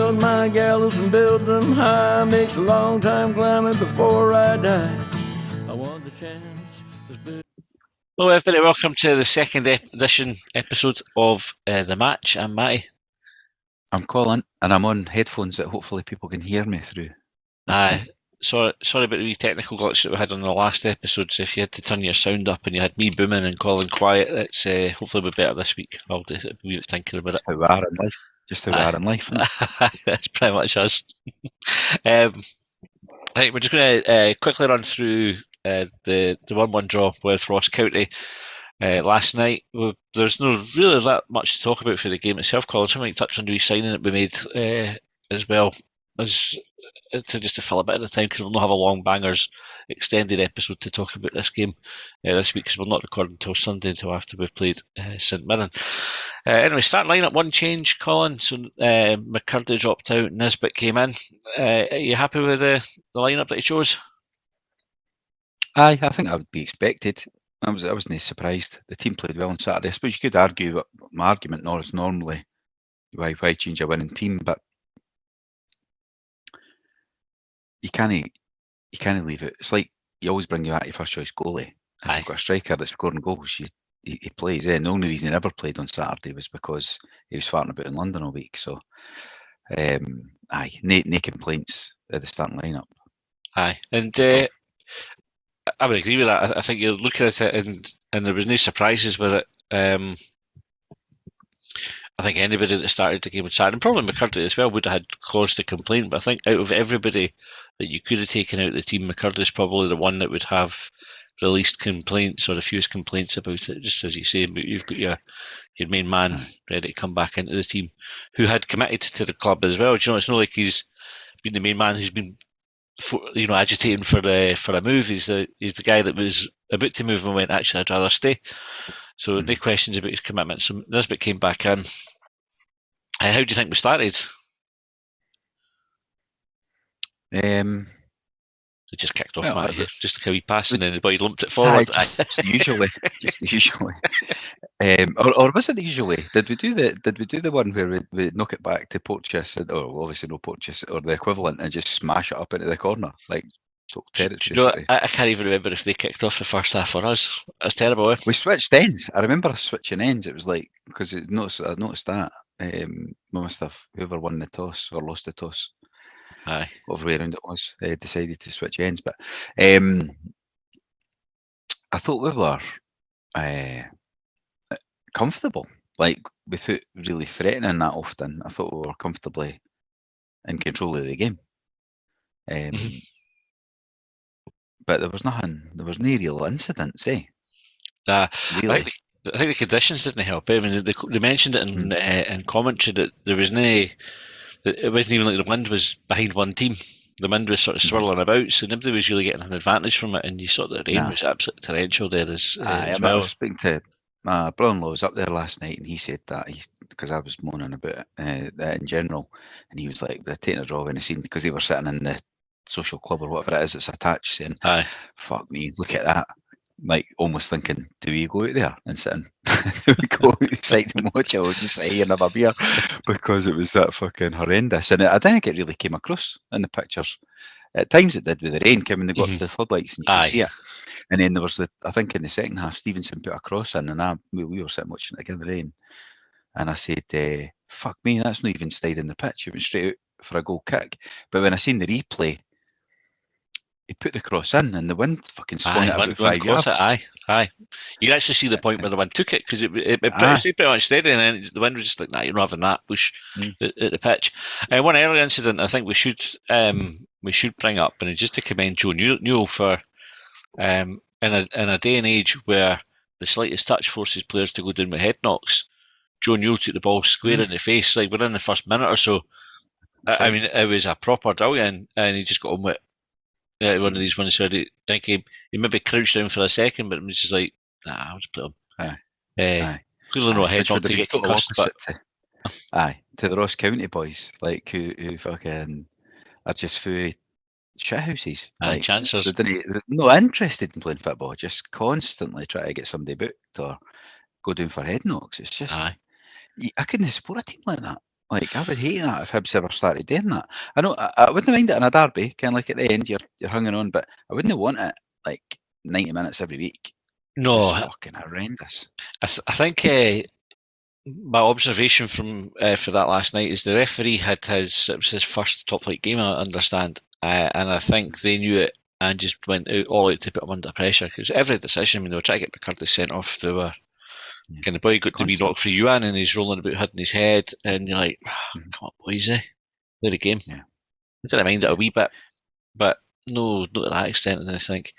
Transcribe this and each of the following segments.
build my gallows and build them high. Makes a long time climbing before I die. I want the chance. Hello everybody, welcome to the second edition episode of The Match. I'm Matty. I'm Colin, and I'm on headphones that hopefully people can hear me through. Sorry about the wee technical glitch that we had on the last episode, so if you had to turn your sound up and you had me booming and Colin quiet, it's hopefully be better this week. I'll do a wee bit thinking about it. How we are in life. Just how we are in life. That's pretty much us. Right, we're just going to quickly run through the 1-1 draw with Ross County last night. There's no really that much to talk about for the game itself, Colin. So I might touch on the wee signing that we made as well, as to fill a bit of the time, because we'll not have a Longbangers extended episode to talk about this game this week, because we're not recording until Sunday, until after we've played St Mirren. Anyway, starting lineup, one change, Colin. So McCurdy dropped out, Nisbet came in. Are you happy with the lineup that he chose? Aye, I think that would be expected. I wasn't surprised. The team played well on Saturday. I suppose you could argue, my argument is normally why change a winning team, but you can't leave it. It's like you always bring your first choice goalie. If you've got a striker that's scoring goals, he plays. And the only reason he never played on Saturday was because he was farting about in London all week. So, no complaints at the starting lineup. Aye, and I would agree with that. I think you're looking at it, and there was no surprises with it. I think anybody that started the game on Saturday, and probably McCurdy as well, would have had cause to complain. But I think out of everybody that you could have taken out of the team, McCurdy is probably the one that would have the least complaints or the fewest complaints about it. Just as you say, but you've got your main man ready to come back into the team, who had committed to the club as well. Do you know, it's not like he's been the main man who's been, agitating for a move. He's the guy that was about to move and went, actually, I'd rather stay. So no questions about his commitment. So Nisbet came back in. How do you think we started? It just kicked off, Matt. Just like a wee pass, and then the boy lumped it forward. Usually. Or was it the usual way? Did we do the one where we knock it back to Porteous, or obviously no Porteous, or the equivalent, and just smash it up into the corner like territory? I can't even remember if they kicked off the first half for us. That's terrible. We switched ends. I remember us switching ends. It was like, because I noticed that we must have, whoever won the toss or lost the toss, whatever way around it was, decided to switch ends. But I thought we were comfortable, like without really threatening that often. I thought we were comfortably in control of the game. But there was nothing. There was no real incidents, Really. I think the conditions didn't help. I mean, they mentioned it in commentary that there was no. It wasn't even like the wind was behind one team. The wind was sort of swirling about, so nobody was really getting an advantage from it. And you saw that the rain was absolutely torrential there as well. I was speaking to my brother-in-law, was up there last night, and he said that because I was moaning about that in general, and he was like, they're taking a draw when he seen, because they were sitting in the social club or whatever it is that's attached, saying, fuck me, look at that. Like almost thinking, do we go out there and sit in? Do we go outside and watch it, or just sit here and have a beer? Because it was that fucking horrendous. And I think it really came across in the pictures. At times it did with the rain, when they got the floodlights and you could see it. And then there was I think in the second half, Stevenson put a cross in, and we were sitting watching it again in the rain. And I said, fuck me, that's not even stayed in the pitch. It went straight out for a goal kick. But when I seen the replay, he put the cross in, and the wind fucking swung it about 5 yards. Aye. You can actually see the point where the wind took it, because it pretty much steady, and then the wind was just like, nah, you're not having that push at the pitch. One earlier incident I think we should bring up, and just to commend Joe Newell for in a day and age where the slightest touch forces players to go down with head knocks. Joe Newell took the ball square in the face, like within the first minute or so. I mean, it was a proper dowling, and he just got on with one of these ones where he maybe crouched down for a second, but it was just like, nah, I'll just put him. Clearly not a head knock to get concussed, but to the Ross County boys, like who fucking are just full shithouses. Like, chancers. They're not interested in playing football, just constantly try to get somebody booked or go down for head knocks. It's just, I couldn't support a team like that. Like, I would hate that if Hibs ever started doing that. I know I wouldn't mind it in a derby, kind of like at the end you're hanging on, but I wouldn't want it like 90 minutes every week. No, Just fucking horrendous. I think my observation from for that last night is the referee had it was his first top flight game, I understand, and I think they knew it and just went all out to put him under pressure because every decision, I mean, they were trying to get McCurdy sent off, they were kind of boy got to be knocked for Yuan and he's rolling about hitting his head, and you're like, come on, boys, play the game. Yeah. I didn't mind it a wee bit, but no, not to that extent, I think.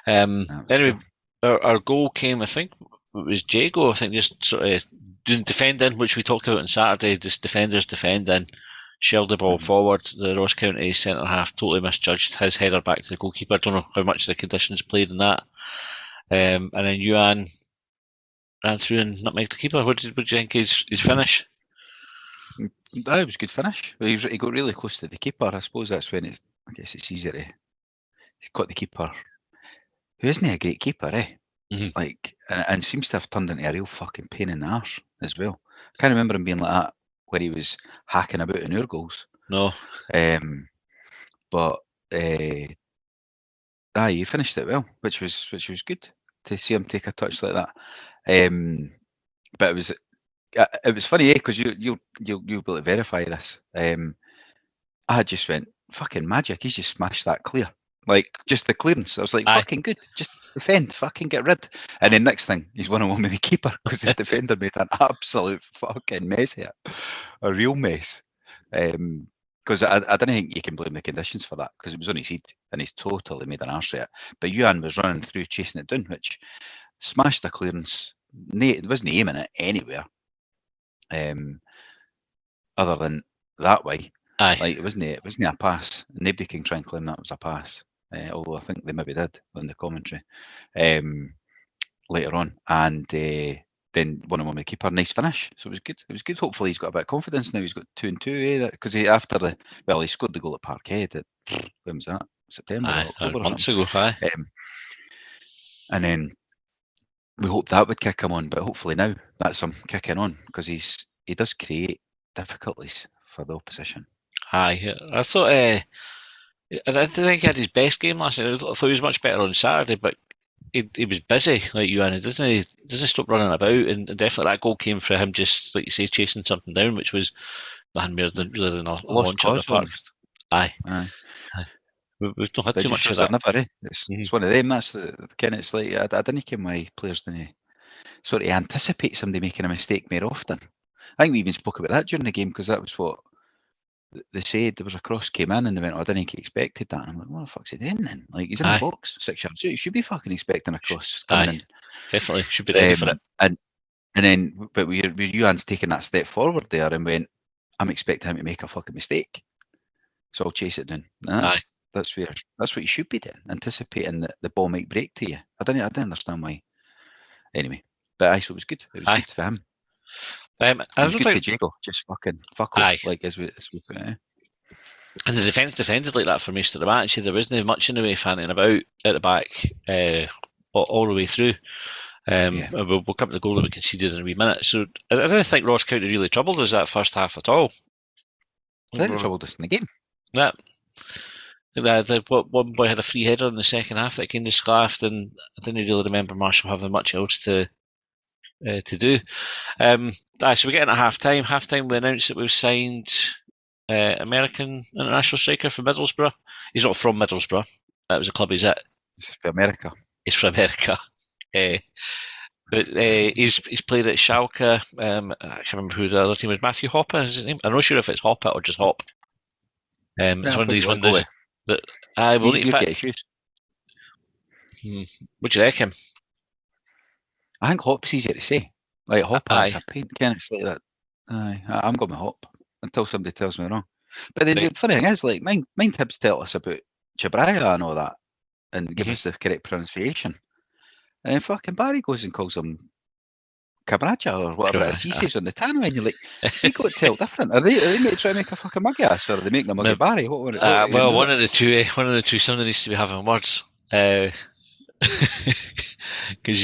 Anyway, our goal came, I think it was Jago, I think, just sort of doing defending, which we talked about on Saturday, just defenders defending, shelled the ball forward. The Ross County centre half totally misjudged his header back to the goalkeeper. I don't know how much the conditions played in that. And then Yuan ran through and nutmegged the keeper. What do you think his finish? That was a good finish. He got really close to the keeper. I suppose that's when I guess it's easier to. He's got the keeper, who isn't a great keeper, eh? Mm-hmm. Like, and seems to have turned into a real fucking pain in the arse as well. I can't remember him being like that where he was hacking about in our goals. No. But he finished it well, which was good to see him take a touch like that. But it was funny, because you'll be able to verify this. I just went fucking magic. He's just smashed that clear, like just the clearance. I was like, fucking good. Just defend, fucking get rid. And then next thing, he's 1-on-1 with the keeper because the defender made an absolute fucking mess here, a real mess. Because I don't think you can blame the conditions for that, because it was on his head and he's totally made an arse of it. But Yuan was running through chasing it down, which smashed the clearance. It wasn't aiming it anywhere, other than that way. Like it wasn't a pass. Nobody can try and claim that was a pass. Although I think they maybe did on the commentary later on. And then 1-on-1 with the keeper, nice finish. So it was good. It was good. Hopefully he's got a bit of confidence now. He's got 2-2, because he scored the goal at Parkhead. When was that? September, October, months ago. And then we hoped that would kick him on, but hopefully now that's him kicking on, because he does create difficulties for the opposition. I thought I didn't think he had his best game last night. I thought he was much better on Saturday, but he was busy like you, and he doesn't stop running about, and definitely that goal came from him just, like you say, chasing something down, which was nothing more than a launch at the park. Aye. We've not had too much of that. Never, It's one of them. That's it's like I didn't care why players didn't sort of anticipate somebody making a mistake more often. I think we even spoke about that during the game, because that was what they said. There was a cross came in and they went, I didn't expect that. And I'm like, what the fuck's he doing then? Like, he's in the box 6 yards. So you should be fucking expecting a cross coming in. Definitely should be ready for it. And then, but Yuan's taking that step forward there and went, I'm expecting him to make a fucking mistake, so I'll chase it down. That's what you should be doing, anticipating that the ball might break to you. I didn't understand why. Anyway, but I thought it was good. It was good for him. It was good for Jago. Just fucking fuck off, like as we put it. And the defence defended like that for most of the match. There wasn't much in the way of fanning about at the back all the way through. We'll come to the goal that we conceded in a wee minute. So I don't think Ross County really troubled us that first half at all. I think they troubled us in the game. Yeah. One boy had a free header in the second half that kind of scarfed, and I didn't really remember Marshall having much else to do. So we get into half time. Half time, we announced that we've signed American international striker from Middlesbrough. He's not from Middlesbrough. That was a club he's at. He's from America. He's from America. But he's played at Schalke. I can't remember who the other team was. Matthew Hopper is his name. I'm not sure if it's Hopper or just Hop. It's one of these ones that I will need to pick. What do you reckon? I think Hop's easier to say. Like Hopper is a pain. It's like that. I'm going with Hop until somebody tells me wrong. But then the funny thing is, like, mind Hibs tell us about Chabraya and all that, and give us the correct pronunciation. And then fucking Barry goes and calls him Cabraja or whatever it is he says on the tannoy, and you're like, you got to tell different. Are they trying to make a fucking muggy ass, or are they making a muggy Barry? Well, one of the two. Somebody needs to be having words. Because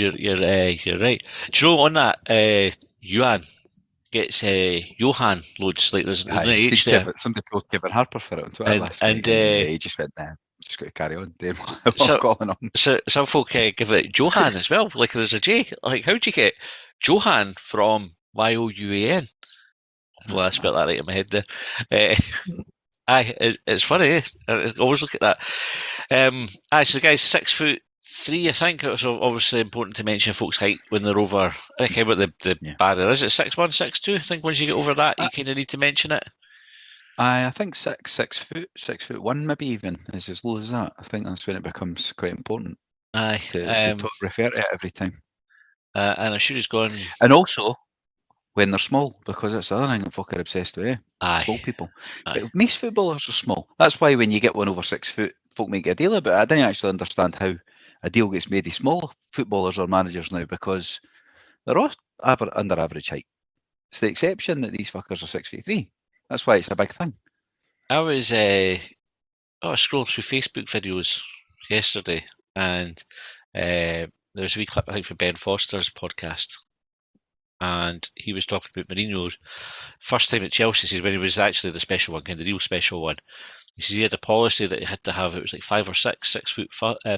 you're right. Do you know on that Yuan? gets Johan loads. Like there's no H there. there. Somebody told Kevin Harper for it on Twitter last night, and he just went, nah, just got to carry on doing what I'm calling him. So some folk give it Johan as well. Like there's a J. Like how do you get Johan from Youan? Well, I spelled that right in my head there. It's funny. I always look at that. So the guy's 6'3", I think. It's obviously important to mention folks' height when they're over. I think about the barrier. Is it 6'1", 6'2"? I think once you get over that, you kind of need to mention it. I think 6'1" maybe even is as low as that. I think that's when it becomes quite important. To refer to it every time. And I'm sure he's gone. And also when they're small, because that's the other thing I'm fucking obsessed with. Small people. But most footballers are small. That's why when you get one over 6 foot, folk make a deal about it. I didn't actually understand how a deal gets made of small footballers or managers now, because they're all under average height. It's the exception that these fuckers are 6'3". That's why it's a big thing. I was I scrolled through Facebook videos yesterday, and there was a wee clip I think for Ben Foster's podcast, and he was talking about Mourinho's first time at Chelsea. He says when he was actually the special one, kind of the real special one. He says he had a policy that he had to have, it was like 5 or 6 foot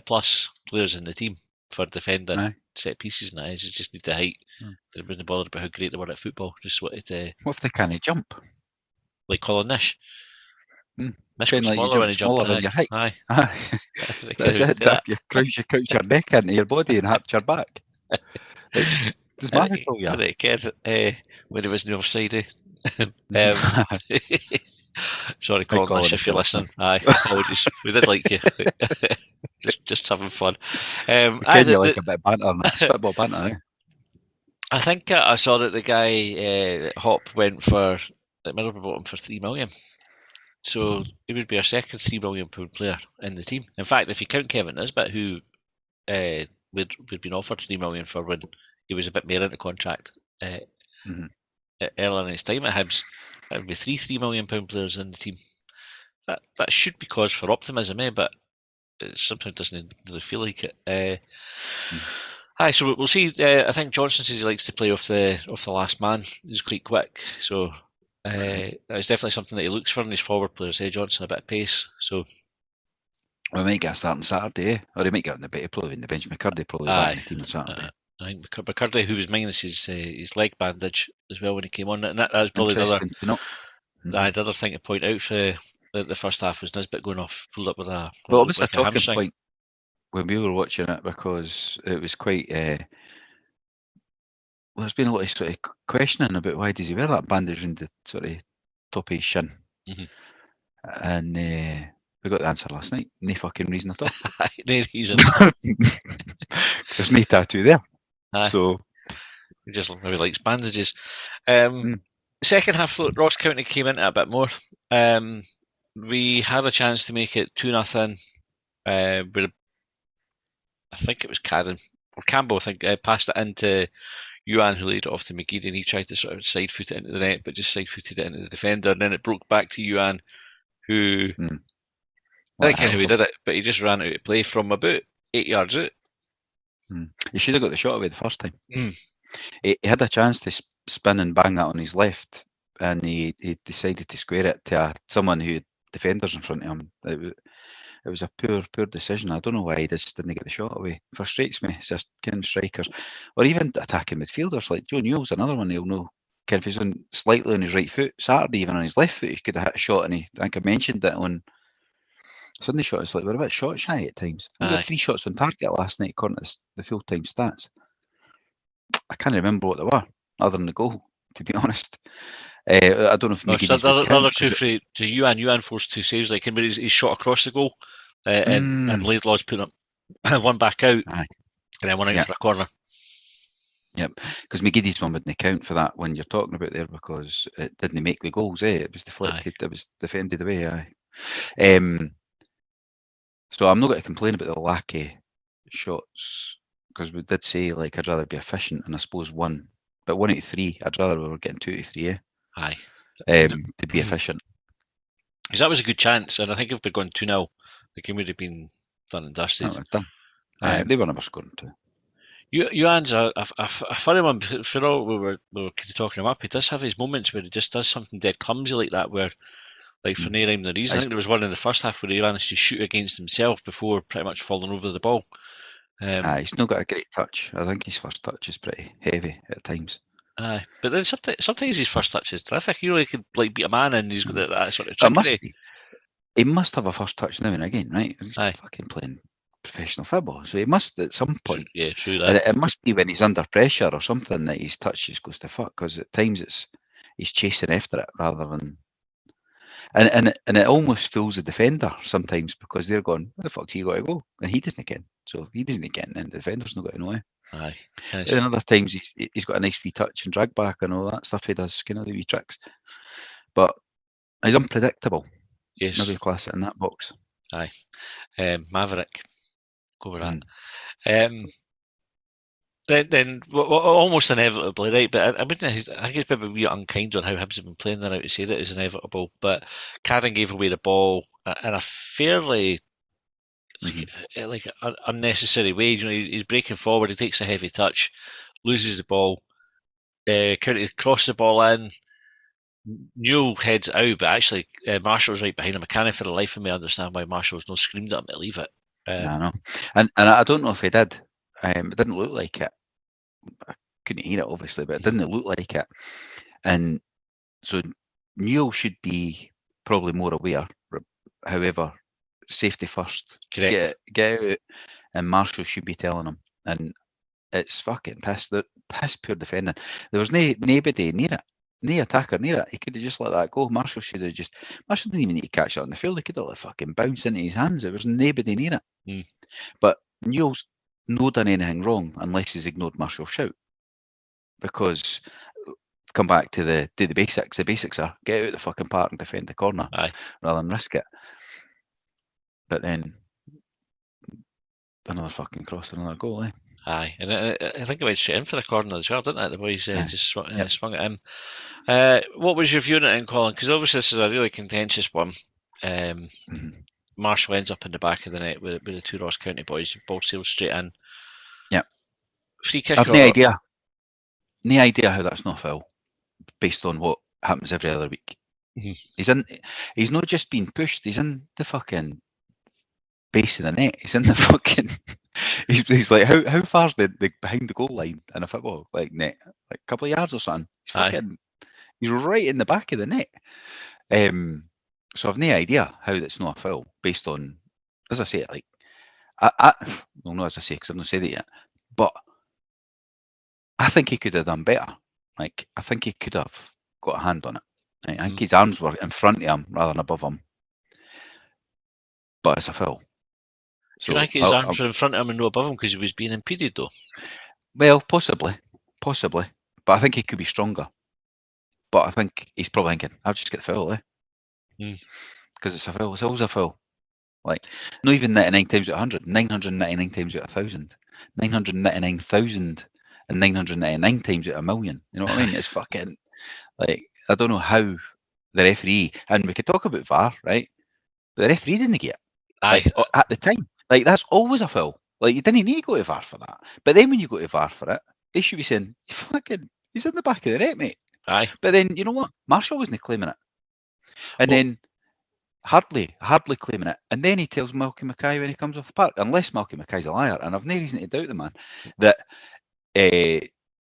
plus players in the team for defending set pieces, and that is just need the height. They wasn't bothered about how great they were at football. Just wanted to. What if they can't jump? Like Colin Nish. Nish got smaller when he jumped. Smaller than your height. Aye. That's it. You crouch your neck into your body and hurt your back. Does matter for you? I cared when he was in the offside. Sorry, Colin Nish, if you're listening. Aye, apologies. We did like you. just having fun. You like a bit of banter, football banter. I think I saw that the guy Hop went for Middlesbrough bought him for £3 million. So he would be our second £3 million player in the team. In fact, if you count Kevin Nisbet, who we'd been offered £3 million for when he was a bit more into contract earlier in his time at Hibs, it would be £3 million players in the team. That should be cause for optimism, but it sometimes doesn't really feel like it. So we'll see. I think Johnson says he likes to play off the last man. He's quite quick, so that's definitely something that he looks for in his forward players. Johnson, a bit of pace. So we might get a start on Saturday, or he might get on the bit probably in the bench. McCurdy probably back in the team on Saturday. I think McCurdy, who was minus his leg bandage as well when he came on, and that was probably the other thing to point out for the first half was Nisbet going off, pulled up with a. Well, it was a talking point when we were watching it, because it was quite. There's been a lot of sort of questioning about why does he wear that bandage in the sort of top of his shin, and we got the answer last night. No fucking reason at all. No reason. Because there's no tattoo there. So he just maybe likes bandages. Second half, Ross County came into it a bit more. We had a chance to make it 2-0. I think it was Caden or Campbell. I think passed it into Yuan, who laid it off to McGeady, and he tried to sort of side foot it into the net, but just side footed it into the defender, and then it broke back to Yuan, who I think how he did it, but he just ran out of play from about 8 yards out. He should have got the shot away the first time. He had a chance to spin and bang that on his left, and he decided to square it to someone who had defenders in front of him. It was a poor decision. I don't know why he just didn't get the shot away. It frustrates me. It's just kind of strikers, or even attacking midfielders like Joe Newell's another one. He'll know. If he's on slightly on his right foot, Saturday even on his left foot, he could have hit a shot. And I think I mentioned it on Sunday shot. It's like we're a bit shot shy at times. We got 3 shots on target last night, according to the full time stats. I can't remember what they were, other than the goal. To be honest, I don't know if the other two to Yuan. Yuan forced 2 saves. Like him, he's shot across the goal, and Laidlaw's put up one back out, and then one out for a corner. Yep, because McGeady's one wouldn't count for that one you're talking about there, because it didn't make the goals. It was deflected. It was defended away. So I'm not going to complain about the lack of shots, because we did say like I'd rather be efficient, and I suppose 1, but 1 out of 3, I'd rather we were getting 2 out of 3. To be efficient. Because that was a good chance, and I think if we'd gone 2-0, the game would have been done and dusted. They were never scoring 2. Johan's a funny one. For all we were kind of talking him up, he does have his moments where he just does something dead clumsy like that, where like for no rhyme no reason. I think there was one in the first half where he managed to shoot against himself before pretty much falling over the ball. He's not got a great touch. I think his first touch is pretty heavy at times. Aye, but then sometimes his first touch is terrific. You know, he could like beat a man and he's got that sort of trickery. He must have a first touch now and again, right? He's Aye. fucking playing professional football, so he must at some point. Yeah, true that. It must be when he's under pressure or something that his touch just goes to fuck. Because at times he's chasing after it rather than, and it almost fools the defender sometimes because they're going, "Where the fuck's he got to go?" And he doesn't get. So if he doesn't get, and the defender's not got to know. Aye. And other times he's got a nice wee touch and drag back and all that stuff he does, kind of the wee tricks. But he's unpredictable. Yes. Maybe class it in that box. Aye. Maverick. Go with that. Then almost inevitably, right? But I wouldn't. I think it's maybe a wee unkind on how Hibs have been playing there now to say that it's inevitable. But Karen gave away the ball in a fairly like unnecessary way. You know, he's breaking forward. He takes a heavy touch, loses the ball. Curtis crosses the ball in. Newell heads out, but actually Marshall's right behind him. I can't for the life of me understand why Marshall's not screamed at him to leave it. I know, and I don't know if he did. It didn't look like it. I couldn't hear it obviously, but it didn't look like it. And so Newell should be probably more aware. However, safety first. Correct. Get out, and Marshall should be telling him. And it's fucking piss poor defending. There was nobody near it. No attacker near it. He could have just let that go. Marshall didn't even need to catch it on the field. He could have let fucking bounce into his hands. There was nobody near it. But Newell's not done anything wrong unless he's ignored Marshall's shout. Because come back to the basics. The basics are get out the fucking park and defend the corner rather than risk it. But then another fucking cross, another goal, Aye, and I think it went straight in for the corner as well, didn't it? The boys just swung it in. What was your view on it in, Colin? Because obviously this is a really contentious one. Marshall ends up in the back of the net with the two Ross County boys. The ball sails straight in. Yeah. Free kick. I've no idea. No idea how that's not a foul, based on what happens every other week. He's not just being pushed. He's in the fucking base of the net. He's in the fucking. He's like how far's the behind the goal line in a football like net, like a couple of yards or something. He's right in the back of the net. So I've no idea how that's not a foul based on, as I say, like well, not as I say because I've not said it yet, but I think he could have done better. Like I think he could have got a hand on it. I think his arms were in front of him rather than above him, but it's a foul. So do you think his arms were in front of him and not above him because he was being impeded though? Well, possibly, but I think he could be stronger. But I think he's probably thinking, I'll just get the foul, because it's a foul. It's always a foul. Like, not even 99 times out of 100, 999 times out of 1,000, 999,000 and 999 times out of a million. You know what I mean? It's fucking, like, I don't know how the referee, and we could talk about VAR, right? But the referee didn't get it. Like, at the time. Like, that's always a foul. Like, you didn't need to go to VAR for that. But then when you go to VAR for it, they should be saying, fucking, he's in the back of the net, mate. Aye. But then, you know what? Marshall wasn't claiming it. And then hardly claiming it. And then he tells Malky Mackay when he comes off the park, unless Malky Mackay's a liar, and I've no reason to doubt the man, that...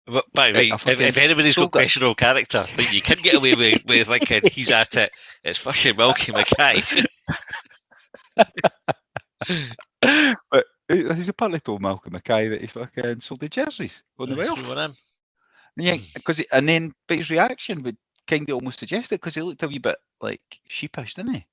But by the way, if anybody's got questionable character, but you can get away with thinking he's at it, it's fucking Malky Mackay. But he's apparently told Malcolm Mackay that he fucking sold the jerseys on the way off. Yeah, but his reaction would kind of almost suggest it because he looked a wee bit like sheepish, didn't he?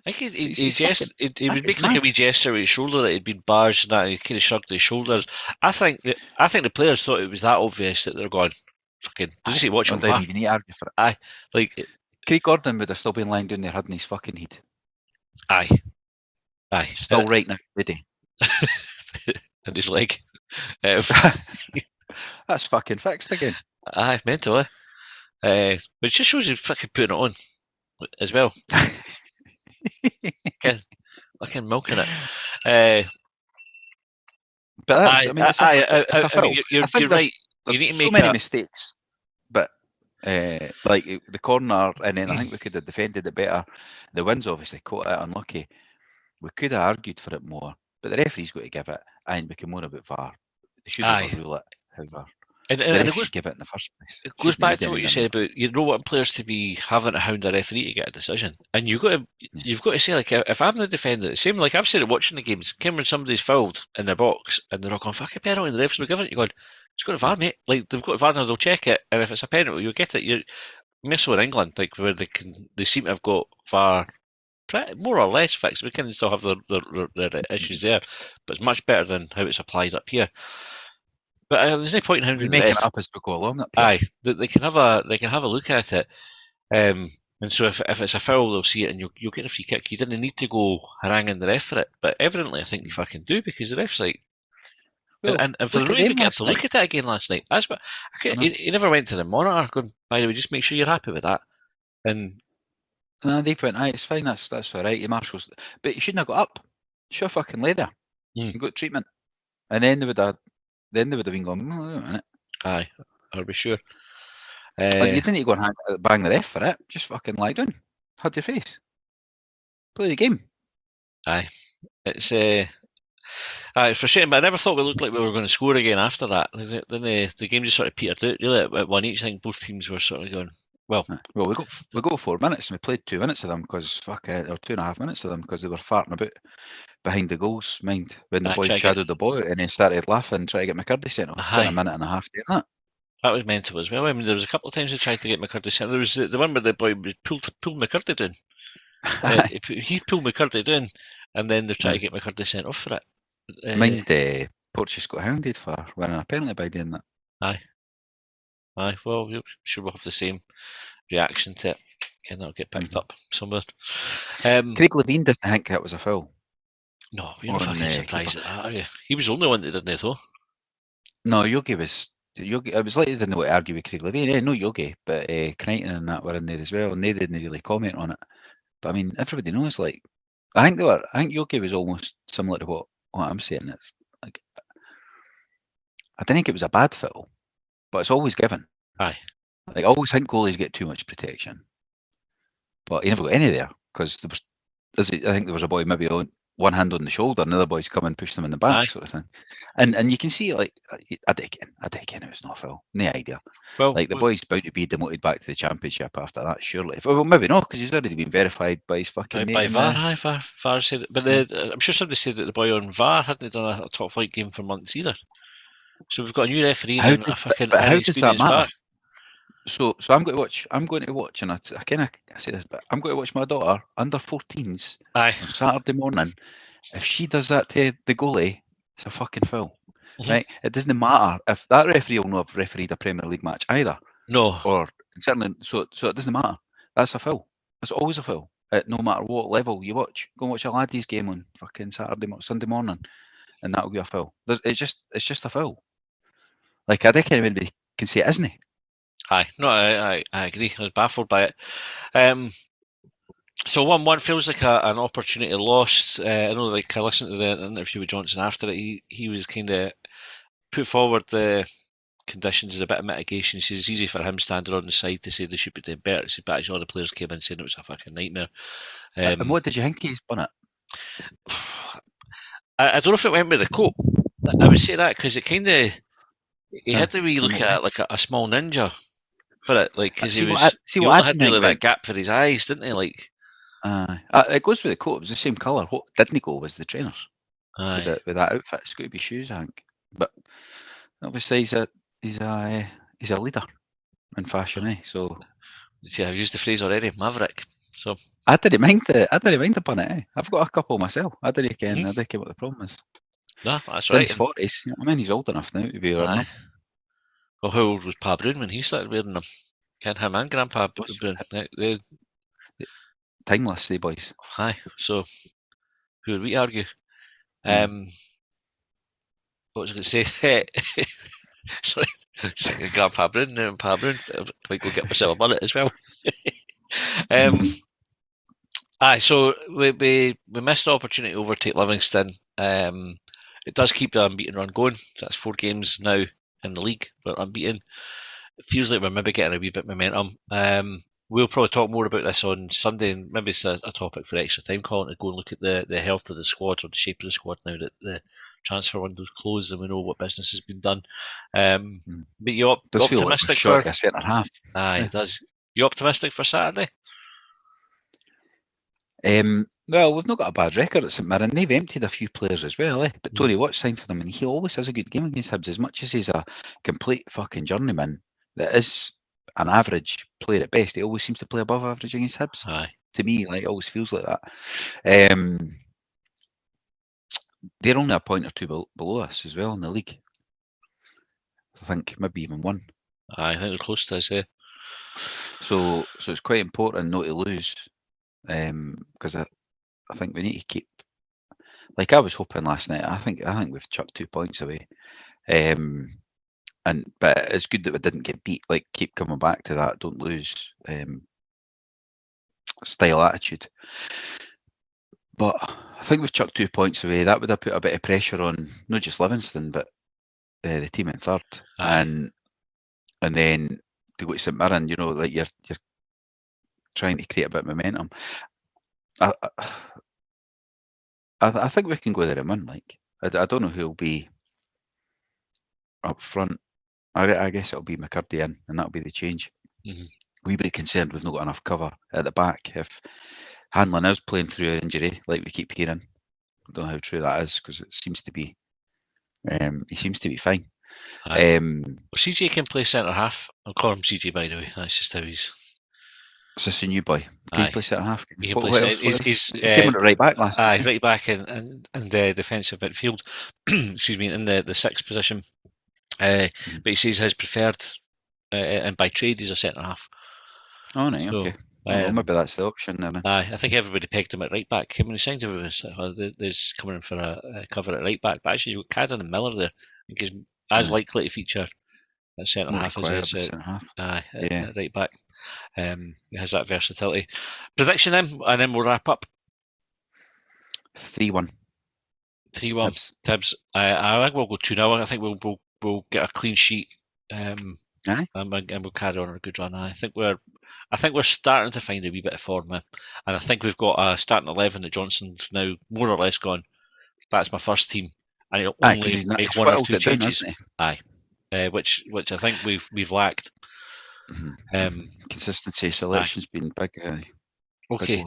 I think he would make like a wee gesture with his shoulder that he'd been barged, and that he kind of shrugged his shoulders. I think the players thought it was that obvious that they're going, fucking, did you see watch on didn't even need to argue for it. Aye, like Craig Gordon would have still been lying down there had his fucking head. Aye. Still right now, did he? And his leg. That's fucking fixed again. Aye, mentally. But it just shows he's fucking putting it on as well. Fucking milking it. But that's, I mean, it's a foul. mean, you're I think right. There's You need to so make many mistakes, but like the corner, and then I think we could have defended it better. The wind's obviously caught it unlucky. We could have argued for it more, but the referee's got to give it, and we can moan about VAR. They should overrule it, however. And The ref should give it in the first place. It goes back to what you said about you don't want players to be having to hound a referee to get a decision, and you've got to say, like, if I'm the defender, same like I've said it watching the games. Came when somebody's fouled in their box and they're all going fucking penalty, and the ref's not giving it. You're going, it's got a VAR, mate. Like they've got a VAR now, they'll check it, and if it's a penalty, you'll get it. You're more so in England, like where they seem to have got VAR more or less fixed. We can still have their issues there, but it's much better than how it's applied up here. But there's no point in having making it up as we go along. Aye, they can have a look at it, and so if it's a foul, they'll see it, and you'll get a free kick. You didn't need to go haranguing the ref for it, but evidently I think you fucking do, because the ref's like, well, and for the even get to look at it again last night, that's what he never went to the monitor going, by the way, just make sure you're happy with that, and no, they went, aye, it's fine, that's all right. Your marshals, but you shouldn't have got up. You should have fucking lay there and got treatment, and then they would have been going, oh, wait a minute. Aye, I'll be sure. You didn't need to go and bang the ref for it. Just fucking lie down, hug your face, play the game. Aye, it's frustrating, but I never thought we looked like we were going to score again after that. Then the game just sort of petered out. Really, at one each, I think both teams were sort of going, well, we got 4 minutes, and we played 2 minutes of them because or 2.5 minutes of them because they were farting about behind the goals. Mind when the boys shadowed the ball and then started laughing, trying to get McCurdy sent off. Spent a minute and a half doing that. That was mental as well. I mean, there was a couple of times they tried to get McCurdy sent. There was the one where the boy pulled McCurdy down. He pulled McCurdy down, and then they tried to get McCurdy sent off for it. Mind Porteous got hounded for winning a penalty by doing that. Aye. Well, I'm sure we'll have the same reaction to it. Can that'll get picked up somewhere. Craig Levine didn't think that was a foul. No, you're not fucking surprised at that, are you? He was the only one that didn't, though. No, Yogi was. I was likely to know to argue with Craig Levine. No Yogi, but Crichton and that were in there as well, and they didn't really comment on it. But I mean, everybody knows. Like, I think Yogi was almost similar to what I'm saying. It's like, I don't think it was a bad foul, but it's always given. Aye. Like, I always think goalies get too much protection, but he never got any there because there was. I think there was a boy maybe on one hand on the shoulder, and the other boys come and push them in the back, sort of thing. And you can see, like, I reckon it was not a foul. No idea. Well, like, the boy's about to be demoted back to the championship after that, surely. Well, maybe not, because he's already been verified by his fucking by VAR. VAR said it, but I'm sure somebody said that the boy on VAR hadn't done a top flight game for months either. So we've got a new referee and a fucking how does that matter? VAR. So I'm going to watch, and I say this, but I'm going to watch my daughter under 14s on Saturday morning. If she does that to the goalie, it's a fucking foul, right? It doesn't matter if that referee will not have refereed a Premier League match either. No, or certainly so it doesn't matter. That's a foul. It's always a foul. No matter what level you watch, go and watch a laddies game on fucking Sunday morning, and that'll be a foul. It's just a foul. Like, I think anybody can say it, isn't he? Aye, no, I agree. I was baffled by it. So 1-1 feels like an opportunity lost. I know, like, I listened to the interview with Johnson after it. He was kind of put forward the conditions as a bit of mitigation. He says it's easy for him standing on the side to say they should be doing better. He said, but actually all the players came in saying it was a fucking nightmare. And what did you think he's done it? I don't know if it went with the coat. I would say that because it kind of he had to look at it like a small ninja for it, like, because he had really that gap for his eyes, didn't he? Like, it goes with the coat. It was the same colour. What didn't go was the trainers. Aye. With that outfit, it's got to be shoes, I think. But obviously, he's a leader in fashion, eh? So yeah, I've used the phrase already, maverick. So I didn't mind the pun it. Eh? I've got a couple myself. I didn't care what the problem is. No, that's right. In his 40s. You know what I mean, he's old enough now to be wearing them. Well, how old was Pa Brown when he started wearing them? Ken him and Grandpa Brown. Timeless, they boys. Aye. So who would we argue? What was I going to say? Sorry, just Grandpa Brown now and Pa Brown. I might go get myself a mullet as well. Aye, so we missed the opportunity to overtake Livingston. it does keep the unbeaten run going. So that's 4 games now in the league. We're unbeaten. It feels like we're maybe getting a wee bit of momentum. We'll probably talk more about this on Sunday, and maybe it's a topic for extra time, Colin, to go and look at the health of the squad or the shape of the squad now that the transfer window's closed and we know what business has been done. But you optimistic for a centre half? Aye, it does. You optimistic for Saturday? Well, we've not got a bad record at St Mirren. They've emptied a few players as well, But Tony Watt signed for them, and he always has a good game against Hibs. As much as he's a complete fucking journeyman, that is an average player at best. He always seems to play above average against Hibs. Aye. To me, like, it always feels like that. They're only a point or two below us as well in the league. I think maybe even one. Aye, I think they're close to us, yeah. So it's quite important not to lose, because I think we need to keep. Like I was hoping last night. I think we've chucked 2 points away, but it's good that we didn't get beat. Like, keep coming back to that. Don't lose style attitude. But I think we've chucked 2 points away. That would have put a bit of pressure on not just Livingston, but the team in third. And then to go to St Mirren, you know, like you're trying to create a bit of momentum. I think we can go there and win. Like, I don't know who'll be up front. I guess it'll be McCurdy in, and that'll be the change. We'll be concerned we've not got enough cover at the back. If Hanlon is playing through an injury, like we keep hearing, I don't know how true that is, because it seems to be. He seems to be fine. CJ can play centre half. I'll call him CJ, by the way. That's just how he's. Is this a new boy? Can he play centre half? He can play he came on at right back last time. Right back in the defensive midfield. Excuse me, in the sixth position. But he says his preferred, and by trade, he's a centre half. Oh, no, okay. Well, maybe that's the option then. I think everybody pegged him at right back. When he signed, everyone said, there's coming in for a cover at right back. But actually, you've got Cadden and Miller there. I think he's as likely to feature at centre half as he is at right back. He has that versatility. Prediction then, and then we'll wrap up. 3-1. 3-1. Hibs. I think we'll go 2-0. I think we'll get a clean sheet. And we'll carry on a good run. I think we're starting to find a wee bit of form, and I think we've got a starting 11 that Johnson's now more or less gone. That's my first team, and he'll only make one or two changes. Which I think we've lacked. Consistency selection's been big. Okay.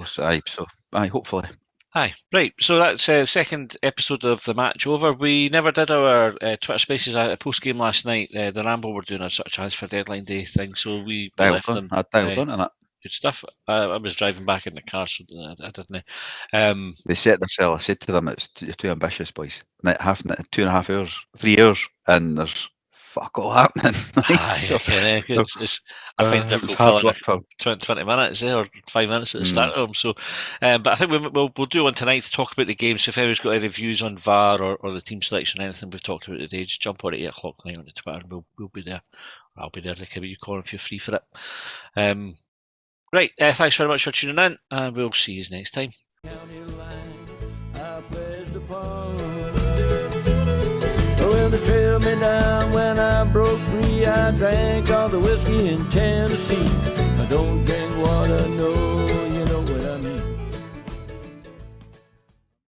Hopefully. Right. So that's second episode of the match over. We never did our Twitter Spaces post game last night. The Ramble were doing a sort of transfer deadline day thing, so we left them. I dialed on it. Good stuff. I was driving back in the car, so I didn't. They set themselves. I said to them, "You're too ambitious, boys. 2.5 hours, 3 hours, and there's fuck all happening." I find it difficult filling 20 minutes or 5 minutes at the start of them. So, but I think we'll do one tonight to talk about the game. So if anyone's got any views on VAR or the team selection or anything we've talked about today, just jump on at 8 o'clock tonight on the Twitter, and we'll be there. I'll be there to give you a call if you're free for it. Right, thanks very much for tuning in, and we'll see you next time. Well, they trailed me down when I broke free. I drank all the whiskey in Tennessee.